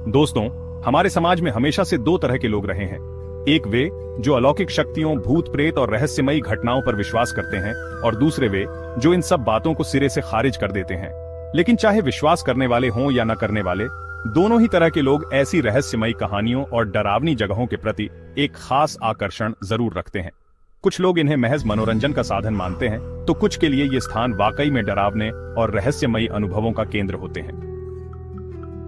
दोस्तों, हमारे समाज में हमेशा से दो तरह के लोग रहे हैं। एक वे जो अलौकिक शक्तियों, भूत प्रेत और रहस्यमयी घटनाओं पर विश्वास करते हैं, और दूसरे वे जो इन सब बातों को सिरे से खारिज कर देते हैं। लेकिन चाहे विश्वास करने वाले हों या न करने वाले, दोनों ही तरह के लोग ऐसी रहस्यमयी कहानियों और डरावनी जगहों के प्रति एक खास आकर्षण जरूर रखते हैं। कुछ लोग इन्हें महज मनोरंजन का साधन मानते हैं, तो कुछ के लिए ये स्थान वाकई में डरावने और रहस्यमयी अनुभवों का केंद्र होते हैं।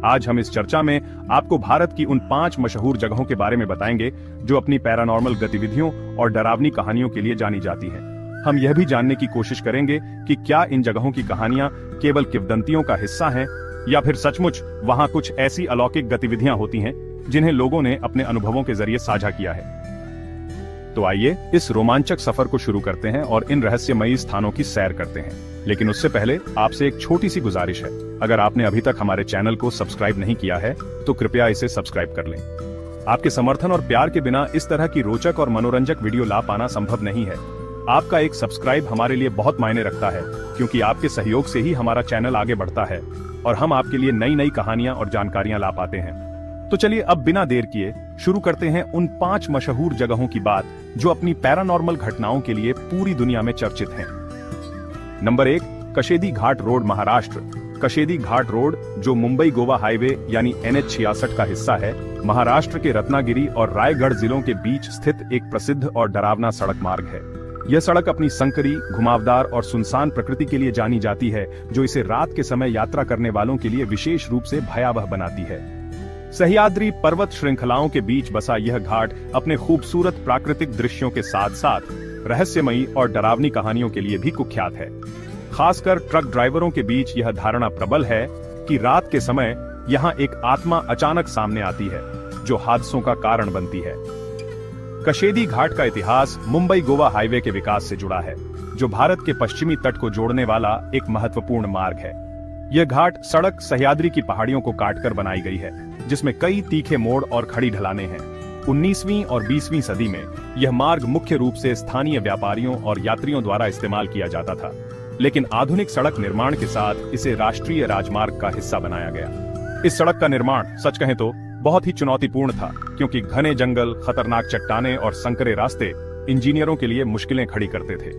आज हम इस चर्चा में आपको भारत की उन 5 मशहूर जगहों के बारे में बताएंगे जो अपनी पैरानॉर्मल गतिविधियों और डरावनी कहानियों के लिए जानी जाती हैं। हम यह भी जानने की कोशिश करेंगे कि क्या इन जगहों की कहानियां केवल किंवदंतियों का हिस्सा हैं, या फिर सचमुच वहां कुछ ऐसी अलौकिक गतिविधियां होती हैं जिन्हें लोगों ने अपने अनुभवों के जरिए साझा किया है। तो आइए इस रोमांचक सफर को शुरू करते हैं और इन रहस्यमयी स्थानों की सैर करते हैं। लेकिन उससे पहले आपसे एक छोटी सी गुजारिश है। अगर आपने अभी तक हमारे चैनल को सब्सक्राइब नहीं किया है तो कृपया इसे सब्सक्राइब कर लें। आपके समर्थन और प्यार के बिना इस तरह की रोचक और मनोरंजक वीडियो ला पाना संभव नहीं है। आपका एक सब्सक्राइब हमारे लिए बहुत मायने रखता है, क्योंकि आपके सहयोग से ही हमारा चैनल आगे बढ़ता है और हम आपके लिए नई नई कहानियां और जानकारियां ला पाते हैं। तो चलिए अब बिना देर किए शुरू करते हैं उन 5 मशहूर जगहों की बात जो अपनी पैरानॉर्मल घटनाओं के लिए पूरी दुनिया में चर्चित हैं। नंबर 1, कशेदी घाट रोड, महाराष्ट्र। कशेदी घाट रोड, जो मुंबई गोवा हाईवे यानी NH-66 का हिस्सा है, महाराष्ट्र के रत्नागिरी और रायगढ़ जिलों के बीच स्थित एक प्रसिद्ध और डरावना सड़क मार्ग है। यह सड़क अपनी संकरी, घुमावदार और सुनसान प्रकृति के लिए जानी जाती है, जो इसे रात के समय यात्रा करने वालों के लिए विशेष रूप से भयावह बनाती है। सह्याद्री पर्वत श्रृंखलाओं के बीच बसा यह घाट अपने खूबसूरत प्राकृतिक दृश्यों के साथ साथ रहस्यमयी और डरावनी कहानियों के लिए भी कुख्यात है। खासकर ट्रक ड्राइवरों के बीच यह धारणा प्रबल है कि रात के समय यहाँ एक आत्मा अचानक सामने आती है, जो हादसों का कारण बनती है। कशेदी घाट का इतिहास मुंबई गोवा हाईवे के विकास से जुड़ा है, जो भारत के पश्चिमी तट को जोड़ने वाला एक महत्वपूर्ण मार्ग है। यह घाट सड़क सह्याद्री की पहाड़ियों को काटकर बनाई गई है, जिसमें कई तीखे मोड़ और खड़ी ढलानें हैं। 19वीं और 20वीं सदी में यह मार्ग मुख्य रूप से स्थानीय व्यापारियों और यात्रियों द्वारा इस्तेमाल किया जाता था, लेकिन आधुनिक सड़क निर्माण के साथ इसे राष्ट्रीय राजमार्ग का हिस्सा बनाया गया। इस सड़क का निर्माण सच कहें तो बहुत ही चुनौतीपूर्ण था, क्योंकि घने जंगल, खतरनाक चट्टानें और संकरे रास्ते इंजीनियरों के लिए मुश्किलें खड़ी करते थे।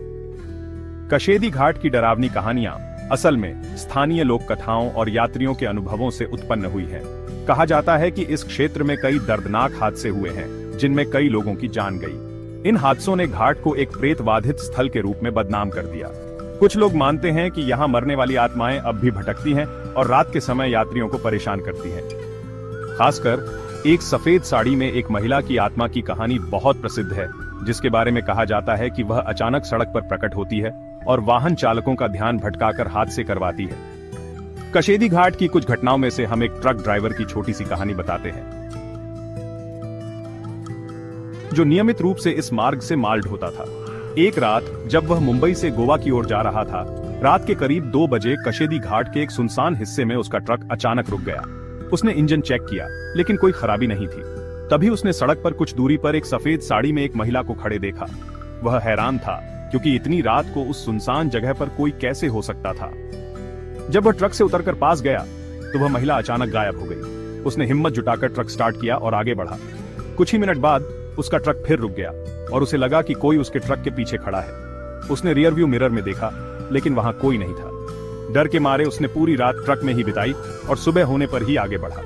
कशेदी घाट की डरावनी कहानियां असल में स्थानीय लोक कथाओं और यात्रियों के अनुभवों से उत्पन्न हुई हैं। कहा जाता है कि इस क्षेत्र में कई दर्दनाक हादसे हुए हैं, जिनमें कई लोगों की जान गई। इन हादसों ने घाट को एक प्रेत बाधित स्थल के रूप में बदनाम कर दिया। कुछ लोग मानते हैं कि यहाँ मरने वाली आत्माएं अब भी भटकती हैं और रात के समय यात्रियों को परेशान करती हैं। खासकर एक सफेद साड़ी में एक महिला की आत्मा की कहानी बहुत प्रसिद्ध है, जिसके बारे में कहा जाता है कि वह अचानक सड़क पर प्रकट होती है और वाहन चालकों का ध्यान भटकाकर हादसे करवाती है। कशेदी घाट की कुछ घटनाओं में से हम एक ट्रक ड्राइवर की छोटी सी कहानी बताते हैं, जो नियमित रूप से इस मार्ग से माल ढोता था। एक रात जब वह मुंबई से गोवा की ओर जा रहा था, रात के करीब 2 बजे कशेदी घाट के एक सुनसान हिस्से में उसका ट्रक अचानक रुक गया। उसने इंजन चेक किया, लेकिन कोई खराबी नहीं थी। तभी उसने सड़क पर कुछ दूरी पर एक सफेद साड़ी में एक महिला को खड़े देखा। वह हैरान था, क्योंकि इतनी रात को उस सुनसान जगह पर कोई कैसे हो सकता था। जब वह ट्रक से उतरकर पास गया तो वह महिला अचानक गायब हो गई। उसने हिम्मत जुटाकर ट्रक स्टार्ट किया और आगे बढ़ा। कुछ ही मिनट बाद उसका ट्रक फिर रुक गया और उसे लगा कि कोई उसके ट्रक के पीछे खड़ा है। उसने रियर व्यू मिरर में देखा, लेकिन वहां कोई नहीं था। डर के मारे उसने पूरी रात ट्रक में ही बिताई और सुबह होने पर ही आगे बढ़ा।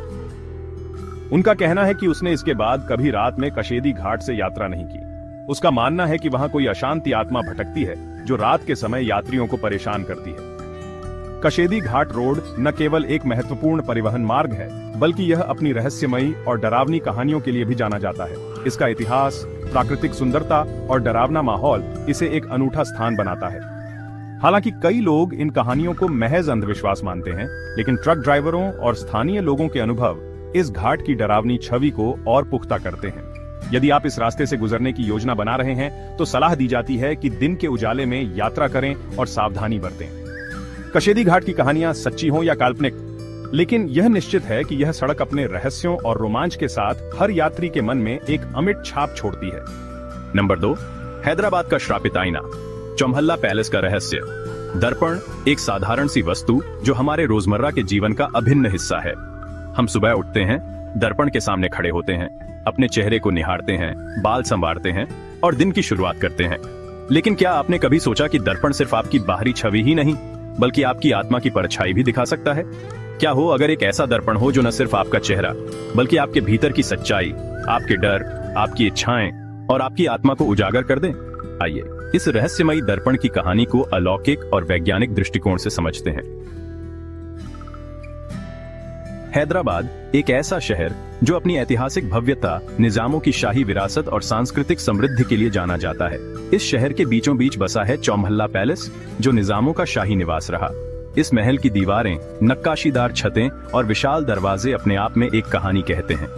उनका कहना है कि उसने इसके बाद कभी रात में कशेदी घाट से यात्रा नहीं की। उसका मानना है कि वहां कोई अशांति आत्मा भटकती है, जो रात के समय यात्रियों को परेशान करती है। कशेदी घाट रोड न केवल एक महत्वपूर्ण परिवहन मार्ग है, बल्कि यह अपनी रहस्यमयी और डरावनी कहानियों के लिए भी जाना जाता है। इसका इतिहास, प्राकृतिक सुंदरता और डरावना माहौल इसे एक अनूठा स्थान बनाता है। हालांकि कई लोग इन कहानियों को महज अंधविश्वास मानते हैं, लेकिन ट्रक ड्राइवरों और स्थानीय लोगों के अनुभव इस घाट की डरावनी छवि को और पुख्ता करते हैं। यदि आप इस रास्ते से गुजरने की योजना बना रहे हैं, तो सलाह दी जाती है कि दिन के उजाले में यात्रा करें और सावधानी बरतें। कशेदी घाट की कहानियां सच्ची हों या काल्पनिक, लेकिन यह निश्चित है कि यह सड़क अपने रहस्यों और रोमांच के साथ हर यात्री के मन में एक अमिट छाप छोड़ती है। नंबर 2, हैदराबाद का श्रापित आईना, चौमहल्ला पैलेस का रहस्य। दर्पण एक साधारण सी वस्तु जो हमारे रोजमर्रा के जीवन का अभिन्न हिस्सा है। हम सुबह उठते हैं, दर्पण के सामने खड़े होते हैं, अपने चेहरे को निहारते हैं, बाल संवारते हैं और दिन की शुरुआत करते हैं। लेकिन क्या आपने कभी सोचा कि दर्पण सिर्फ आपकी बाहरी छवि ही नहीं बल्कि आपकी आत्मा की परछाई भी दिखा सकता है? क्या हो अगर एक ऐसा दर्पण हो जो न सिर्फ आपका चेहरा बल्कि आपके भीतर की सच्चाई, आपके डर, आपकी इच्छाएं और आपकी आत्मा को उजागर कर दें? आइए इस रहस्यमयी दर्पण की कहानी को अलौकिक और वैज्ञानिक दृष्टिकोण से समझते हैं। हैदराबाद एक ऐसा शहर जो अपनी ऐतिहासिक भव्यता, निजामों की शाही विरासत और सांस्कृतिक समृद्धि के लिए जाना जाता है। इस शहर के बीचों बीच बसा है चौमहल्ला पैलेस, जो निजामों का शाही निवास रहा। इस महल की दीवारें, नक्काशीदार छतें और विशाल दरवाजे अपने आप में एक कहानी कहते हैं।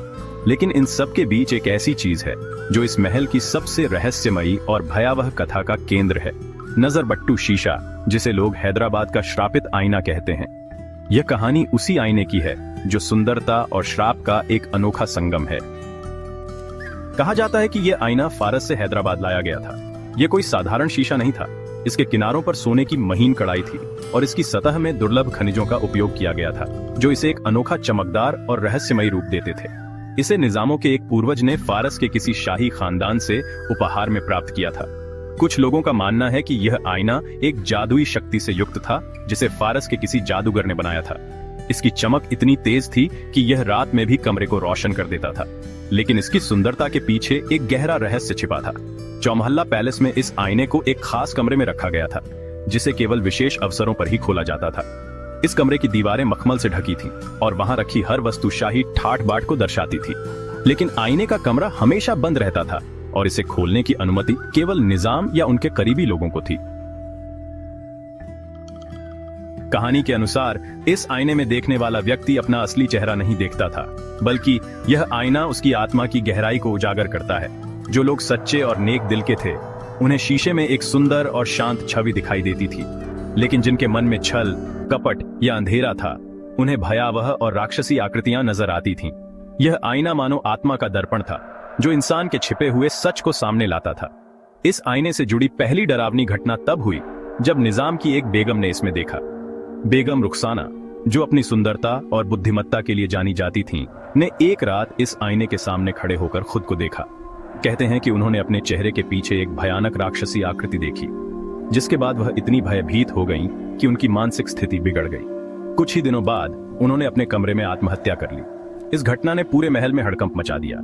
लेकिन इन सब के बीच एक ऐसी चीज है जो इस महल की सबसे रहस्यमयी और भयावह कथा का केंद्र है, नजरबट्टू शीशा, जिसे लोग हैदराबाद का श्रापित आईना कहते हैं। यह कहानी उसी आईने की है जो सुंदरता और श्राप का एक अनोखा संगम है। कहा जाता है कि यह आईना फारस से हैदराबाद लाया गया था। यह कोई साधारण शीशा नहीं था। इसके किनारों पर सोने की महीन कड़ाई थी और इसकी सतह में दुर्लभ खनिजों का उपयोग किया गया था, जो इसे एक अनोखा, चमकदार और रहस्यमयी रूप देते थे। इसे निजामों के एक पूर्वज ने फारस के किसी शाही खानदान से उपहार में प्राप्त किया था। कुछ लोगों का मानना है कि यह आईना एक जादुई शक्ति से युक्त था, जिसे फारस के किसी जादूगर ने बनाया था। इसकी चमक इतनी तेज थी कि यह रात में भी कमरे को रोशन कर देता था। लेकिन इसकी सुंदरता के पीछे एक गहरा रहस्य छिपा था। चौमहल्ला पैलेस में इस आईने को एक खास कमरे में रखा गया था, जिसे केवल विशेष अवसरों पर ही खोला जाता था। इस कमरे की दीवारें मखमल से ढकी थीं और वहां रखी हर वस्तु शाही ठाठ बाट को दर्शाती थी। लेकिन आईने का कमरा हमेशा बंद रहता था और इसे खोलने की अनुमति केवल निजाम या उनके करीबी लोगों को थी। कहानी के अनुसार इस आईने में देखने वाला व्यक्ति अपना असली चेहरा नहीं देखता था, बल्कि यह आईना उसकी आत्मा की गहराई को उजागर करता है। जो लोग सच्चे और नेक दिल के थे, उन्हें शीशे में एक सुंदर और शांत छवि दिखाई देती थी। लेकिन जिनके मन में छल, कपट या अंधेरा था, उन्हें भयावह और राक्षसी आकृतियां नजर आती थीं। यह आईना मानो आत्मा का दर्पण था, जो इंसान के छिपे हुए सच को सामने लाता था। इस आईने से जुड़ी पहली डरावनी घटना तब हुई जब निजाम की एक बेगम ने इसमें देखा। बेगम रुखसाना, जो अपनी सुंदरता और बुद्धिमत्ता के लिए जानी जाती थीं, ने एक रात इस आईने के सामने खड़े होकर खुद को देखा। कहते हैं कि उन्होंने अपने चेहरे के पीछे एक भयानक राक्षसी आकृति देखी, जिसके बाद वह इतनी भयभीत हो गईं कि उनकी मानसिक स्थिति बिगड़ गई। कुछ ही दिनों बाद उन्होंने अपने कमरे में आत्महत्या कर ली। इस घटना ने पूरे महल में हड़कंप मचा दिया।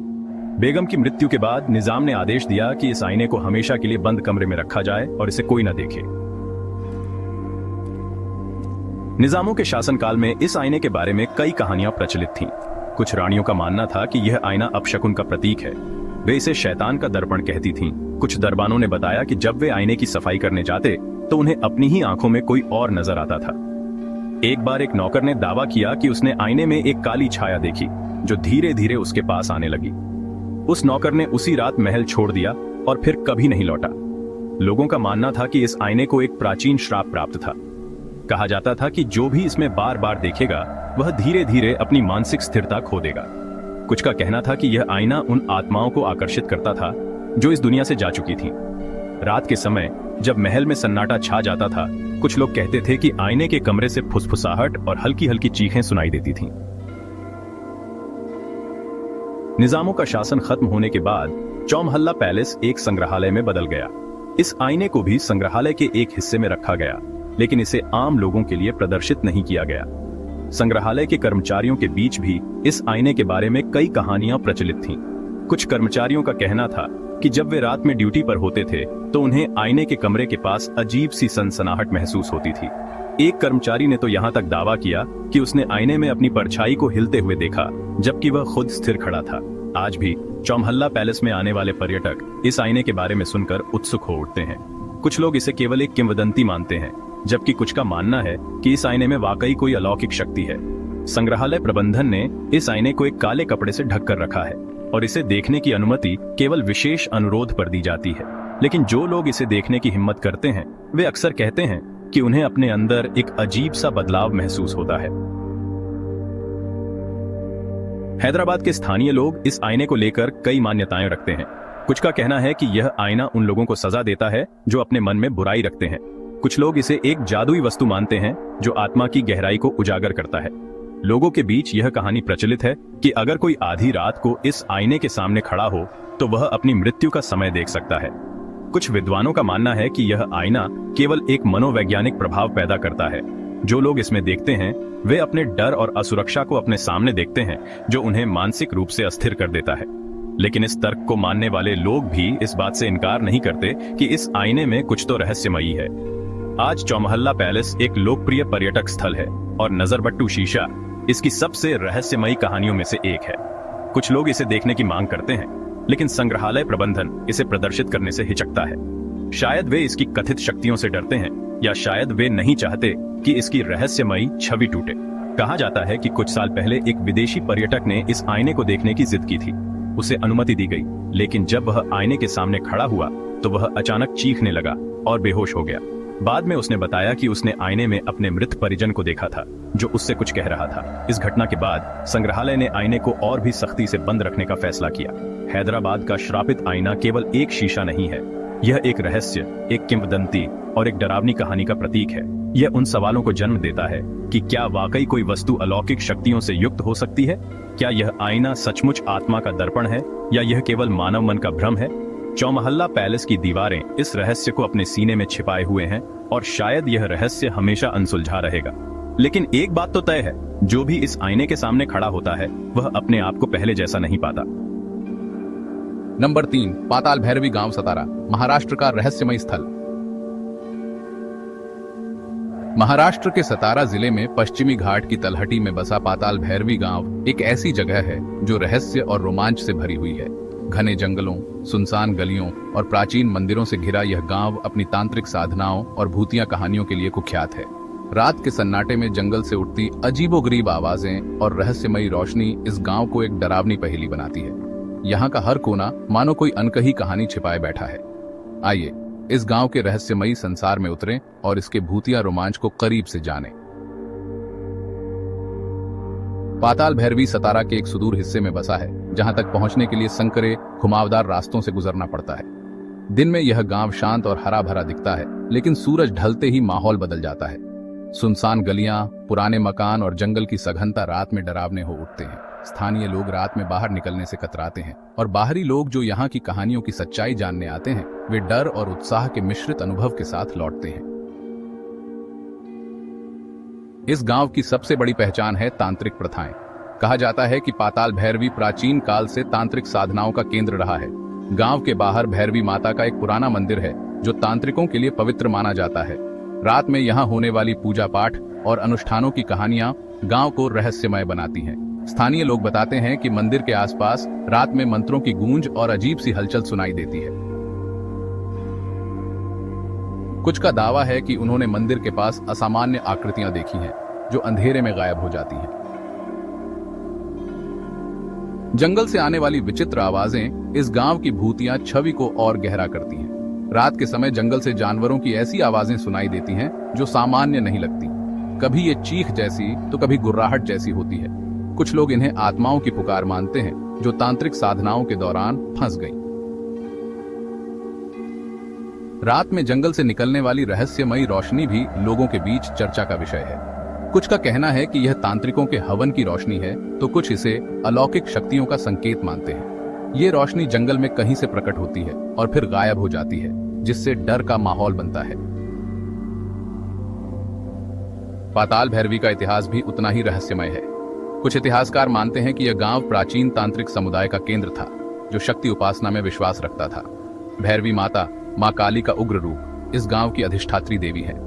बेगम की मृत्यु के बाद निजाम ने आदेश दिया कि इस आईने को हमेशा के लिए बंद कमरे में रखा जाए और इसे कोई न देखे। निजामों के शासनकाल में इस आईने के बारे में कई कहानियां प्रचलित थीं। कुछ रानियों का मानना था कि यह आईना अपशकुन का प्रतीक है। वे इसे शैतान का दर्पण कहती थीं। कुछ दरबानों ने बताया कि जब वे आईने की सफाई करने जाते तो उन्हें अपनी ही आंखों में कोई और नजर आता था। एक बार एक नौकर ने दावा किया कि उसने आईने में एक काली छाया देखी, जो धीरे धीरे उसके पास आने लगी। उस नौकर ने उसी रात महल छोड़ दिया और फिर कभी नहीं लौटा। लोगों का मानना था कि इस आईने को एक प्राचीन श्राप प्राप्त था। कहा जाता था कि जो भी इसमें बार बार देखेगा, वह धीरे धीरे अपनी मानसिक स्थिरता खो देगा। कुछ का कहना था कि यह आईना उन आत्माओं को आकर्षित करता था जो इस दुनिया से जा चुकी थीं। रात के समय जब महल में सन्नाटा छा जाता था, कुछ लोग कहते थे कि आईने के कमरे से फुसफुसाहट और हल्की हल्की चीखें सुनाई देती थीं। निजामों का शासन खत्म होने के बाद चौमहल्ला पैलेस एक संग्रहालय में बदल गया। इस आईने को भी संग्रहालय के एक हिस्से में रखा गया, लेकिन इसे आम लोगों के लिए प्रदर्शित नहीं किया गया। संग्रहालय के कर्मचारियों के बीच भी इस आईने के बारे में कई कहानियां प्रचलित थीं। कुछ कर्मचारियों का कहना था कि जब वे रात में ड्यूटी पर होते थे तो उन्हें आईने के कमरे के पास अजीब सी सनसनाहट महसूस होती थी। एक कर्मचारी ने तो यहाँ तक दावा किया कि उसने आईने में अपनी परछाई को हिलते हुए देखा, जबकि वह खुद स्थिर खड़ा था। आज भी चौमहल्ला पैलेस में आने वाले पर्यटक इस आईने के बारे में सुनकर उत्सुक हो उठते हैं। कुछ लोग इसे केवल एक किंवदंती मानते हैं, जबकि कुछ का मानना है कि इस आईने में वाकई कोई अलौकिक शक्ति है। संग्रहालय प्रबंधन ने इस आईने को एक काले कपड़े से ढक कर रखा है और इसे देखने की अनुमति केवल विशेष अनुरोध पर दी जाती है। लेकिन जो लोग इसे देखने की हिम्मत करते हैं, वे अक्सर कहते हैं कि उन्हें अपने अंदर एक अजीब सा बदलाव महसूस होता है। हैदराबाद के स्थानीय लोग इस आईने को लेकर कई मान्यताएं रखते हैं। कुछ का कहना है कि यह आईना उन लोगों को सजा देता है जो अपने मन में बुराई रखते हैं। कुछ लोग इसे एक जादुई वस्तु मानते हैं जो आत्मा की गहराई को उजागर करता है। लोगों के बीच यह कहानी प्रचलित है कि अगर कोई आधी रात को इस आईने के सामने खड़ा हो तो वह अपनी मृत्यु का समय देख सकता है। कुछ विद्वानों का मानना है कि यह आईना केवल एक मनोवैज्ञानिक प्रभाव पैदा करता है। जो लोग इसमें देखते हैं वे अपने डर और असुरक्षा को अपने सामने देखते हैं, जो उन्हें मानसिक रूप से अस्थिर कर देता है। लेकिन इस तर्क को मानने वाले लोग भी इस बात से इनकार नहीं करते कि इस आईने में कुछ तो रहस्यमयी है। आज चौमहल्ला पैलेस एक लोकप्रिय पर्यटक स्थल है और नजरबट्टू शीशा इसकी सबसे रहस्यमयी कहानियों में से एक है। कुछ लोग इसे देखने की मांग करते हैं, लेकिन संग्रहालय प्रबंधन इसे प्रदर्शित करने से हिचकता है। शायद वे इसकी कथित शक्तियों से डरते हैं, या शायद वे नहीं चाहते कि इसकी रहस्यमयी छवि टूटे। कहा जाता है कि कुछ साल पहले एक विदेशी पर्यटक ने इस आईने को देखने की जिद की थी। उसे अनुमति दी गई, लेकिन जब वह आईने के सामने खड़ा हुआ तो वह अचानक चीखने लगा और बेहोश हो गया। बाद में उसने बताया कि उसने आईने में अपने मृत परिजन को देखा था, जो उससे कुछ कह रहा था। इस घटना के बाद संग्रहालय ने आईने को और भी सख्ती से बंद रखने का फैसला किया। हैदराबाद का श्रापित आईना केवल एक शीशा नहीं है, यह एक रहस्य, एक किंवदंती और एक डरावनी कहानी का प्रतीक है। यह उन सवालों को जन्म देता है कि क्या वाकई कोई वस्तु अलौकिक शक्तियों से युक्त हो सकती है? क्या यह आईना सचमुच आत्मा का दर्पण है, या यह केवल मानव मन का भ्रम है? चौमहल्ला पैलेस की दीवारें इस रहस्य को अपने सीने में छिपाए हुए हैं और शायद यह रहस्य हमेशा अनसुलझा रहेगा। लेकिन एक बात तो तय है, जो भी इस आईने के सामने खड़ा होता है वह अपने आप को पहले जैसा नहीं पाता। नंबर 3, पाताल भैरवी गांव सतारा, महाराष्ट्र का रहस्यमय स्थल। महाराष्ट्र के सतारा जिले में पश्चिमी घाट की तलहटी में बसा पाताल भैरवी गांव एक ऐसी जगह है जो रहस्य और रोमांच से भरी हुई है। घने जंगलों, सुनसान गलियों और प्राचीन मंदिरों से घिरा यह गांव अपनी तांत्रिक साधनाओं और भूतिया कहानियों के लिए कुख्यात है। रात के सन्नाटे में जंगल से उठती अजीबोगरीब आवाजें और रहस्यमयी रोशनी इस गांव को एक डरावनी पहेली बनाती है। यहाँ का हर कोना मानो कोई अनकही कहानी छिपाए बैठा है। आइए इस गांव के रहस्यमयी संसार में उतरें और इसके भूतिया रोमांच को करीब से जानें। पाताल भैरवी सतारा के एक सुदूर हिस्से में बसा है, जहां तक पहुंचने के लिए संकरे घुमावदार रास्तों से गुजरना पड़ता है। दिन में यह गांव शांत और हरा भरा दिखता है, लेकिन सूरज ढलते ही माहौल बदल जाता है। सुनसान गलियां, पुराने मकान और जंगल की सघनता रात में डरावने हो उठते हैं। स्थानीय लोग रात में बाहर निकलने से कतराते हैं और बाहरी लोग जो यहाँ की कहानियों की सच्चाई जानने आते हैं वे डर और उत्साह के मिश्रित अनुभव के साथ लौटते हैं। इस गांव की सबसे बड़ी पहचान है तांत्रिक प्रथाएं। कहा जाता है कि पाताल भैरवी प्राचीन काल से तांत्रिक साधनाओं का केंद्र रहा है। गांव के बाहर भैरवी माता का एक पुराना मंदिर है जो तांत्रिकों के लिए पवित्र माना जाता है। रात में यहाँ होने वाली पूजा पाठ और अनुष्ठानों की कहानियां गांव को रहस्यमय बनाती हैं। स्थानीय लोग बताते हैं कि मंदिर के आसपास रात में मंत्रों की गूंज और अजीब सी हलचल सुनाई देती है। कुछ का दावा है कि उन्होंने मंदिर के पास असामान्य आकृतियां देखी हैं जो अंधेरे में गायब हो जाती हैं। जंगल से आने वाली विचित्र आवाजें इस गांव की भूतिया छवि को और गहरा करती हैं। रात के समय जंगल से जानवरों की ऐसी आवाजें सुनाई देती हैं जो सामान्य नहीं लगती। कभी ये चीख जैसी तो कभी गुर्राहट जैसी होती है। कुछ लोग इन्हें आत्माओं की पुकार मानते हैं जो तांत्रिक साधनाओं के दौरान फंस गईं। रात में जंगल से निकलने वाली रहस्यमयी रोशनी भी लोगों के बीच चर्चा का विषय है। कुछ का कहना है कि यह तांत्रिकों के हवन की रोशनी है, तो कुछ इसे अलौकिक शक्तियों का संकेत मानते हैं। ये रोशनी जंगल में कहीं से प्रकट होती है और फिर गायब हो जाती है, जिससे डर का माहौल बनता है। पाताल भैरवी का इतिहास भी उतना ही रहस्यमय है। कुछ इतिहासकार मानते हैं कि यह गांव प्राचीन तांत्रिक समुदाय का केंद्र था, जो शक्ति उपासना में विश्वास रखता था। भैरवी माता, मां काली का उग्र रूप, इस गांव की अधिष्ठात्री देवी है।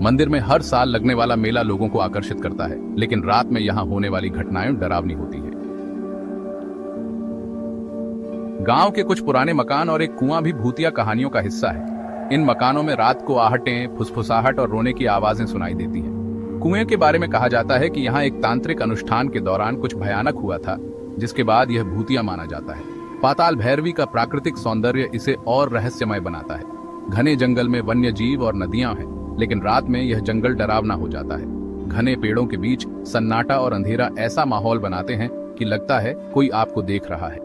मंदिर में हर साल लगने वाला मेला लोगों को आकर्षित करता है, लेकिन रात में यहाँ होने वाली घटनाएं डरावनी होती हैं। गांव के कुछ पुराने मकान और एक कुआं भी भूतिया कहानियों का हिस्सा है। इन मकानों में रात को आहटें, फुसफुसाहट और रोने की आवाजें सुनाई देती हैं। कुएं के बारे में कहा जाता है कि यहाँ एक तांत्रिक अनुष्ठान के दौरान कुछ भयानक हुआ था, जिसके बाद यह भूतिया माना जाता है। पाताल भैरवी का प्राकृतिक सौंदर्य इसे और रहस्यमय बनाता है। घने जंगल में वन्य जीव और नदियां हैं, लेकिन रात में यह जंगल डरावना हो जाता है। घने पेड़ों के बीच सन्नाटा और अंधेरा ऐसा माहौल बनाते हैं कि लगता है कोई आपको देख रहा है।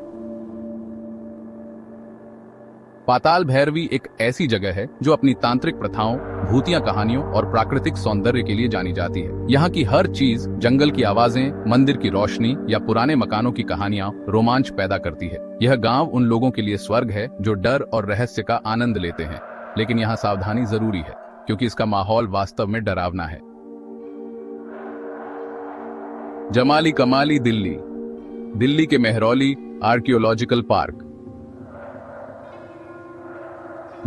पाताल भैरवी एक ऐसी जगह है जो अपनी तांत्रिक प्रथाओं, भूतिया कहानियों और प्राकृतिक सौंदर्य के लिए जानी जाती है। यहाँ की हर चीज, जंगल की आवाजें, मंदिर की रोशनी या पुराने मकानों की कहानियां रोमांच पैदा करती है। यह गांव उन लोगों के लिए स्वर्ग है जो डर और रहस्य का आनंद लेते हैं, लेकिन यहाँ सावधानी जरूरी है क्योंकि इसका माहौल वास्तव में डरावना है। जमाली कमाली दिल्ली। दिल्ली के मेहरौली आर्कियोलॉजिकल पार्क।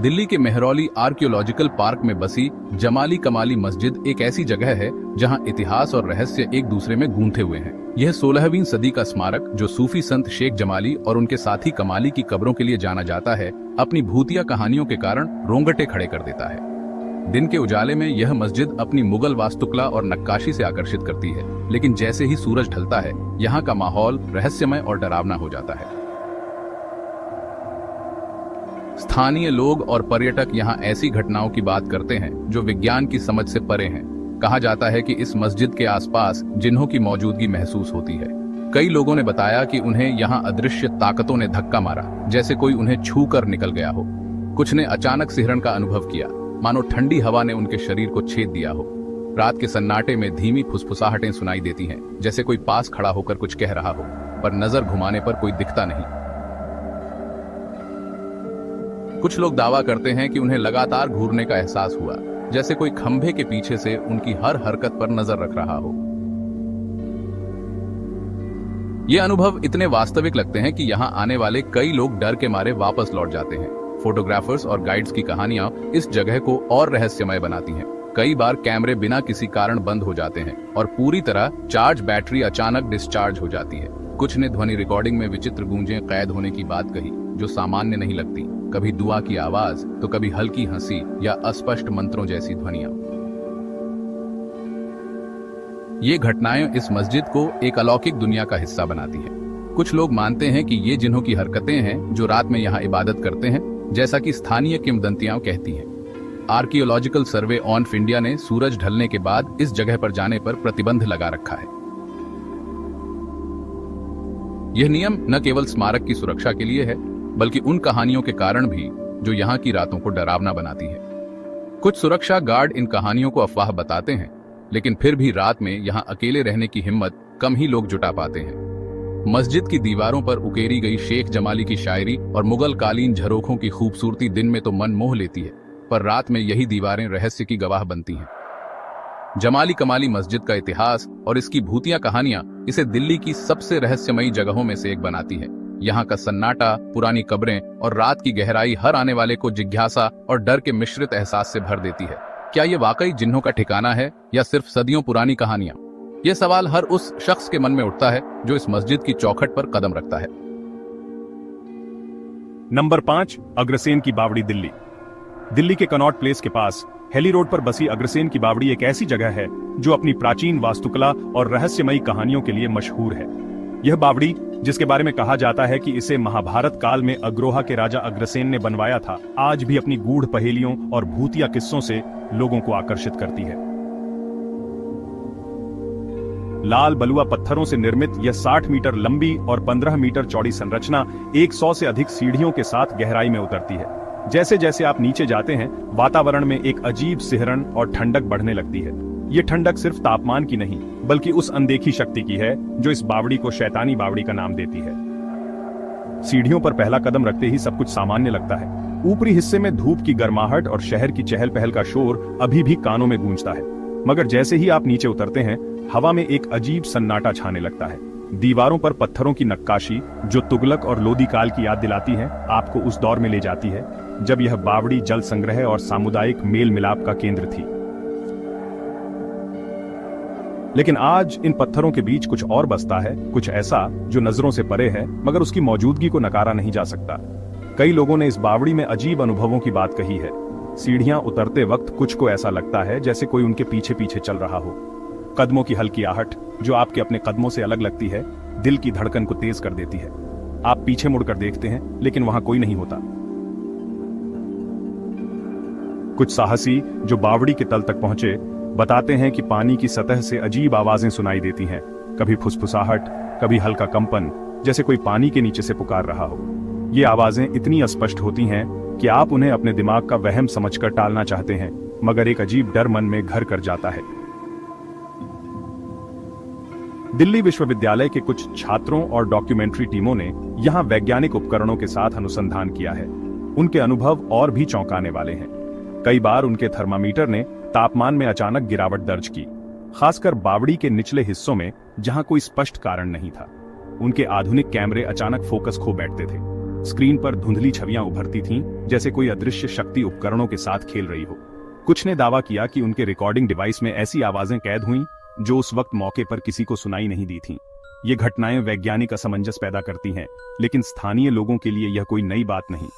दिल्ली के मेहरौली आर्कियोलॉजिकल पार्क में बसी जमाली कमाली मस्जिद एक ऐसी जगह है जहां इतिहास और रहस्य एक दूसरे में गूंथे हुए हैं। यह 16वीं सदी का स्मारक, जो सूफी संत शेख जमाली और उनके साथी कमाली की कब्रों के लिए जाना जाता है, अपनी भूतिया कहानियों के कारण रोंगटे खड़े कर देता है। दिन के उजाले में यह मस्जिद अपनी मुगल वास्तुकला और नक्काशी से आकर्षित करती है, लेकिन जैसे ही सूरज ढलता है, यहाँ का माहौल रहस्यमय और डरावना हो जाता है। स्थानीय लोग और पर्यटक यहाँ ऐसी घटनाओं की बात करते हैं जो विज्ञान की समझ से परे हैं। कहा जाता है कि इस मस्जिद के आसपास जिन्हों की मौजूदगी महसूस होती है। कई लोगों ने बताया कि उन्हें यहाँ अदृश्य ताकतों ने धक्का मारा, जैसे कोई उन्हें छू कर निकल गया हो। कुछ ने अचानक सिहरन का अनुभव किया, मानो ठंडी हवा ने उनके शरीर को छेद दिया हो। रात के सन्नाटे में धीमी फुसफुसाहटें सुनाई देती हैं, जैसे कोई पास खड़ा होकर कुछ कह रहा हो, पर नजर घुमाने पर कोई दिखता नहीं। कुछ लोग दावा करते हैं कि उन्हें लगातार घूरने का एहसास हुआ, जैसे कोई खंभे के पीछे से उनकी हर हरकत पर नजर रख रहा हो। ये अनुभव इतने वास्तविक लगते हैं कि यहाँ आने वाले कई लोग डर के मारे वापस लौट जाते हैं। फोटोग्राफर्स और गाइड्स की कहानियां इस जगह को और रहस्यमय बनाती हैं। कई बार कैमरे बिना किसी कारण बंद हो जाते हैं और पूरी तरह चार्ज बैटरी अचानक डिस्चार्ज हो जाती है। कुछ ने ध्वनि रिकॉर्डिंग में विचित्र गूंजें कैद होने की बात कही, जो सामान्य नहीं लगती। कभी दुआ की आवाज, तो कभी हल्की हंसी या अस्पष्ट मंत्रों जैसी ध्वनियां। ये घटनाएं इस मस्जिद को एक अलौकिक दुनिया का हिस्सा बनाती है। कुछ लोग मानते हैं कि ये जिन्हों की हरकतें हैं जो रात में यहाँ इबादत करते हैं, जैसा कि स्थानीय किंवदंतियां कहती हैं। आर्कियोलॉजिकल सर्वे ऑफ इंडिया ने सूरज ढलने के बाद इस जगह पर जाने पर प्रतिबंध लगा रखा है। यह नियम न केवल स्मारक की सुरक्षा के लिए है, बल्कि उन कहानियों के कारण भी जो यहाँ की रातों को डरावना बनाती है। कुछ सुरक्षा गार्ड इन कहानियों को अफवाह बताते हैं, लेकिन फिर भी रात में यहाँ अकेले रहने की हिम्मत कम ही लोग जुटा पाते हैं। मस्जिद की दीवारों पर उकेरी गई शेख जमाली की शायरी और मुगल कालीन झरोखों की खूबसूरती दिन में तो मन मोह लेती है, पर रात में यही दीवारें रहस्य की गवाह बनती हैं। जमाली कमाली मस्जिद का इतिहास और इसकी भूतिया कहानियां इसे दिल्ली की सबसे रहस्यमयी जगहों में से एक बनाती है। यहाँ का सन्नाटा, पुरानी कब्रें और रात की गहराई हर आने वाले को जिज्ञासा और डर के मिश्रित एहसास से भर देती है। क्या ये वाकई जिन्हों का ठिकाना है या सिर्फ सदियों पुरानी कहानियां? ये सवाल हर उस शख्स के मन में उठता है जो इस मस्जिद की चौखट पर कदम रखता है। नंबर 5, अग्रसेन की बावड़ी दिल्ली। दिल्ली के कनॉट प्लेस के पास हेली रोड पर बसी अग्रसेन की बावड़ी एक ऐसी जगह है जो अपनी प्राचीन वास्तुकला और रहस्यमयी कहानियों के लिए मशहूर है। यह बावड़ी, जिसके बारे में कहा जाता है कि इसे महाभारत काल में अग्रोहा के राजा अग्रसेन ने बनवाया था, आज भी अपनी गूढ़ पहेलियों और भूतिया किस्सों से लोगों को आकर्षित करती है। लाल बलुआ पत्थरों से निर्मित यह 60 मीटर लंबी और 15 मीटर चौड़ी संरचना 100 से अधिक सीढ़ियों के साथ गहराई में उतरती है। जैसे जैसे आप नीचे जाते हैं, वातावरण में एक अजीब सिहरन और ठंडक बढ़ने लगती है। ये ठंडक सिर्फ तापमान की नहीं, बल्कि उस अनदेखी शक्ति की है जो इस बावड़ी को शैतानी बावड़ी का नाम देती है। सीढ़ियों पर पहला कदम रखते ही सब कुछ सामान्य लगता है। ऊपरी हिस्से में धूप की गर्माहट और शहर की चहल पहल का शोर अभी भी कानों में गूंजता है, मगर जैसे ही आप नीचे उतरते हैं, हवा में एक अजीब सन्नाटा छाने लगता है। दीवारों पर पत्थरों की नक्काशी, जो तुगलक और लोदी काल की याद दिलाती है, आपको उस दौर में ले जाती है जब यह बावड़ी जल संग्रह और सामुदायिक मेल मिलाप का केंद्र थी। लेकिन आज इन पत्थरों के बीच कुछ और बसता है, कुछ ऐसा जो नजरों से परे है, मगर उसकी मौजूदगी को नकारा नहीं जा सकता। कई लोगों ने इस बावड़ी में अजीब अनुभवों की बात कही है। सीढ़ियां उतरते वक्त कुछ को ऐसा लगता है जैसे कोई उनके पीछे पीछे चल रहा हो। कदमों की हल्की आहट, जो आपके अपने कदमों से अलग लगती है, दिल की धड़कन को तेज कर देती है। आप पीछे मुड़कर देखते हैं, लेकिन वहां कोई नहीं होता। कुछ साहसी जो बावड़ी के तल तक पहुंचे बताते हैं कि पानी की सतह से अजीब आवाजें सुनाई देती हैं, कभी फुसफुसाहट, कभी हल्का कंपन, जैसे कोई पानी के नीचे से पुकार रहा हो। ये आवाजें इतनी अस्पष्ट होती हैं कि आप उन्हें अपने दिमाग का वहम समझकर टालना चाहते हैं, मगर एक अजीब डर मन में घर कर जाता है। दिल्ली विश्वविद्यालय के कुछ छात्रों और डॉक्यूमेंट्री टीमों ने यहां वैज्ञानिक उपकरणों के साथ अनुसंधान किया है। उनके अनुभव और भी चौंकाने वाले हैं। कई बार उनके थर्मामीटर ने तापमान में अचानक गिरावट दर्ज की, खासकर बावड़ी के निचले हिस्सों में जहां कोई स्पष्ट कारण नहीं था। उनके आधुनिक कैमरे अचानक फोकस खो बैठते थे। स्क्रीन पर धुंधली छवियां उभरती थीं, जैसे कोई अदृश्य शक्ति उपकरणों के साथ खेल रही हो। कुछ ने दावा किया कि उनके रिकॉर्डिंग डिवाइस में ऐसी आवाजें कैद हुईं जो उस वक्त मौके पर किसी को सुनाई नहीं दी थीं। ये घटनाएं वैज्ञानिक असमंजस पैदा करती हैं, लेकिन स्थानीय लोगों के लिए यह कोई नई बात नहीं।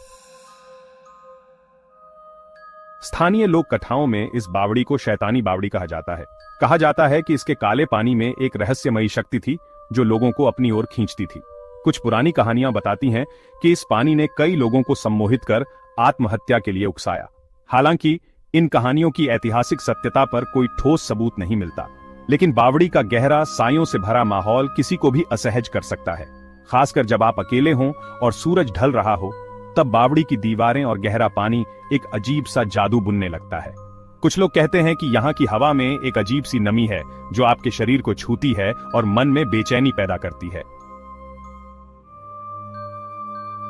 स्थानीय लोक कथाओं में इस बावड़ी को शैतानी बावड़ी कहा जाता है। कहा जाता है कि इसके काले पानी में एक रहस्यमयी शक्ति थी जो लोगों को अपनी ओर खींचती थी। कुछ पुरानी कहानियां बताती हैं कि इस पानी ने कई लोगों को सम्मोहित कर आत्महत्या के लिए उकसाया। हालांकि इन कहानियों की ऐतिहासिक सत्यता पर कोई ठोस सबूत नहीं मिलता, लेकिन बावड़ी का गहरा सायों से भरा माहौल किसी को भी असहज कर सकता है। खासकर जब आप अकेले हों और सूरज ढल रहा हो, तब बावड़ी की दीवारें और गहरा पानी एक अजीब सा जादू बुनने लगता है। कुछ लोग कहते हैं कि यहाँ की हवा में एक अजीब सी नमी है जो आपके शरीर को छूती है और मन में बेचैनी पैदा करती है।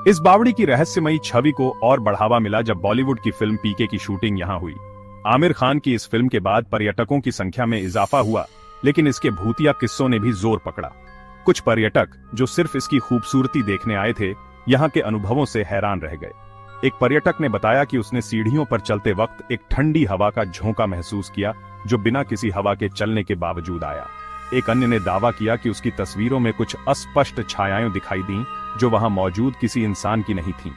इस बावड़ी की रहस्यमयी छवि को और बढ़ावा मिला जब बॉलीवुड की फिल्म पीके की शूटिंग यहां हुई। आमिर खान की इस फिल्म के बाद पर्यटकों की संख्या में इजाफा हुआ, लेकिन इसके भूतिया किस्सों ने भी जोर पकड़ा। कुछ पर्यटक जो सिर्फ इसकी खूबसूरती देखने आए थे, यहाँ के अनुभवों से हैरान रह गए। एक पर्यटक ने बताया कि उसने सीढ़ियों पर चलते वक्त एक ठंडी हवा का झोंका महसूस किया जो बिना किसी हवा के चलने के बावजूद आया। एक अन्य ने दावा किया कि उसकी तस्वीरों में कुछ अस्पष्ट छायाएं दिखाई दीं जो वहां मौजूद किसी इंसान की नहीं थीं।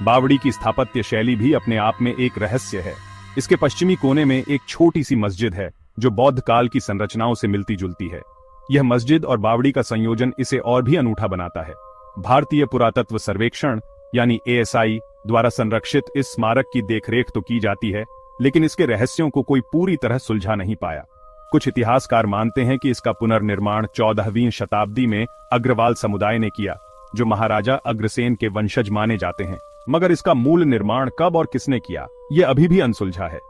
बावड़ी की स्थापत्य शैली भी अपने आप में एक रहस्य है। इसके पश्चिमी कोने में एक छोटी सी मस्जिद है जो बौद्ध काल की संरचनाओं से मिलती जुलती है। यह मस्जिद और बावड़ी का संयोजन इसे और भी अनूठा बनाता है। भारतीय पुरातत्व सर्वेक्षण यानी ASI द्वारा संरक्षित इस स्मारक की देखरेख तो की जाती है, लेकिन इसके रहस्यों को कोई पूरी तरह सुलझा नहीं पाया। कुछ इतिहासकार मानते हैं कि इसका पुनर्निर्माण 14वीं शताब्दी में अग्रवाल समुदाय ने किया, जो महाराजा अग्रसेन के वंशज माने जाते हैं। मगर इसका मूल निर्माण कब और किसने किया, यह अभी भी अनसुलझा है।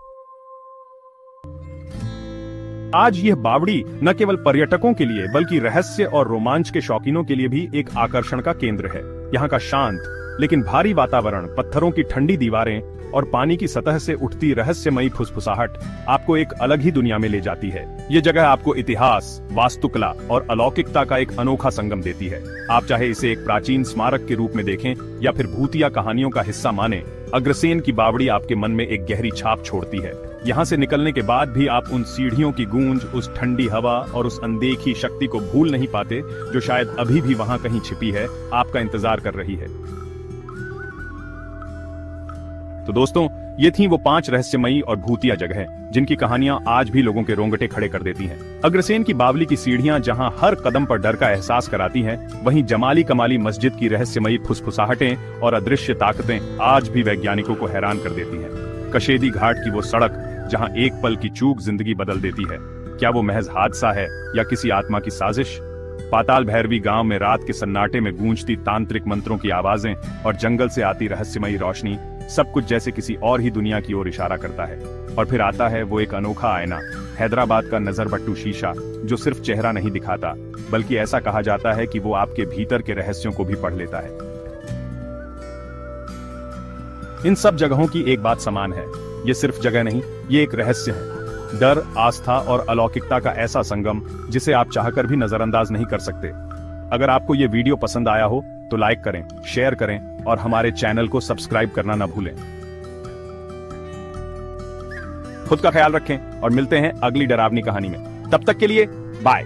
आज यह बावड़ी न केवल पर्यटकों के लिए बल्कि रहस्य और रोमांच के शौकीनों के लिए भी एक आकर्षण का केंद्र है। यहाँ का शांत लेकिन भारी वातावरण, पत्थरों की ठंडी दीवारें और पानी की सतह से उठती रहस्यमयी फुसफुसाहट आपको एक अलग ही दुनिया में ले जाती है। ये जगह आपको इतिहास, वास्तुकला और अलौकिकता का एक अनोखा संगम देती है। आप चाहे इसे एक प्राचीन स्मारक के रूप में देखें या फिर भूतिया कहानियों का हिस्सा माने, अग्रसेन की बावड़ी आपके मन में एक गहरी छाप छोड़ती है। यहाँ से निकलने के बाद भी आप उन सीढ़ियों की गूंज, उस ठंडी हवा और उस अनदेखी शक्ति को भूल नहीं पाते जो शायद अभी भी वहां कहीं छिपी है, आपका इंतजार कर रही है। तो दोस्तों, ये थी वो 5 रहस्यमयी और भूतिया जगहें जिनकी कहानियां आज भी लोगों के रोंगटे खड़े कर देती हैं। अग्रसेन की बावली की सीढ़ियां जहां हर कदम पर डर का एहसास कराती हैं, वहीं जमाली कमाली मस्जिद की रहस्यमयी फुसफुसाहटें और अदृश्य ताकतें आज भी वैज्ञानिकों को हैरान कर देती हैं। कशेदी घाट की वो सड़क जहां एक पल की चूक जिंदगी बदल देती है, क्या वो महज हादसा है या किसी आत्मा की साजिश? पाताल भैरवी गांव में रात के सन्नाटे में गूंजती तांत्रिक मंत्रों की आवाजें और जंगल से आती रहस्यमयी रोशनी, सब कुछ जैसे किसी और ही दुनिया की ओर इशारा करता है। और फिर आता है वो एक अनोखा आईना, हैदराबाद का नजरबट्टू शीशा, जो सिर्फ चेहरा नहीं दिखाता बल्कि ऐसा कहा जाता है कि वो आपके भीतर के रहस्यों को भी पढ़ लेता है। इन सब जगहों की एक बात समान है, ये सिर्फ जगह नहीं, ये एक रहस्य है। डर, आस्था और अलौकिकता का ऐसा संगम जिसे आप चाहकर भी नजरअंदाज नहीं कर सकते। अगर आपको ये वीडियो पसंद आया हो तो लाइक करें, शेयर करें और हमारे चैनल को सब्सक्राइब करना न भूलें। खुद का ख्याल रखें और मिलते हैं अगली डरावनी कहानी में। तब तक के लिए बाय।